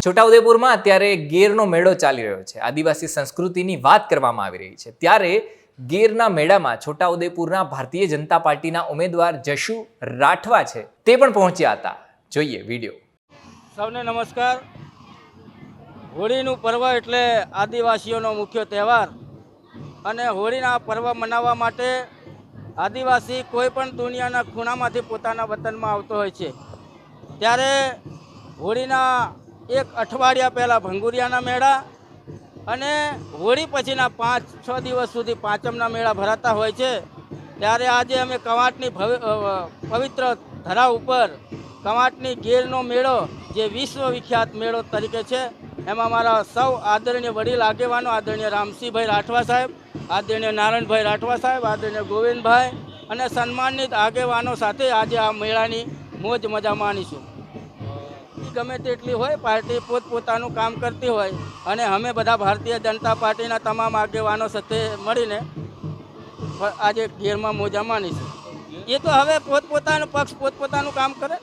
છોટાઉદેપુરમાં અત્યારે ગેરનો મેળો ચાલી રહ્યો છે. આદિવાસી સંસ્કૃતિની વાત કરવામાં આવી રહી છે. ત્યારે ગેરના મેળામાં છોટાઉદેપુરના ભારતીય જનતા પાર્ટીના ઉમેદવાર જશુ રાઠવા છે તે પણ પહોંચ્યા હતા. જોઈએ વિડીયો. સૌને નમસ્કાર. હોળીનું પર્વ એટલે આદિવાસીઓનો મુખ્ય તહેવાર અને હોળીના પર્વ મનાવવા માટે આદિવાસી કોઈ પણ દુનિયાના ખૂણામાંથી પોતાના વતનમાં આવતો હોય છે. ત્યારે હોળીના એક અઠવાડિયા પહેલાં ભંગુરિયાના મેળા અને હોળી પછીના 5-6 દિવસ સુધી પાંચમના મેળા ભરાતા હોય છે. ત્યારે આજે અમે કવાંટની પવિત્ર ધરા ઉપર કવાંટની ગેરનો મેળો જે વિશ્વ વિખ્યાત મેળો તરીકે છે એમાં મારા સૌ આદરણીય વડીલ આગેવાનો આદરણીય રામસિંહભાઈ રાઠવા સાહેબ, આદરણીય નારાયણભાઈ રાઠવા સાહેબ, આદરણીય ગોવિંદભાઈ અને સન્માનિત આગેવાનો સાથે આજે આ મેળાની મોજ મજા માણીશું. ગમે તેટલી હોય પાર્ટી પોતપોતાનું કામ કરતી હોય અને અમે બધા ભારતીય જનતા પાર્ટીના તમામ આગેવાનો સાથે મળીને આજે ગેરમાં મોજા માનીશું. એ તો હવે પોતપોતાનું પક્ષ પોતપોતાનું કામ કરે.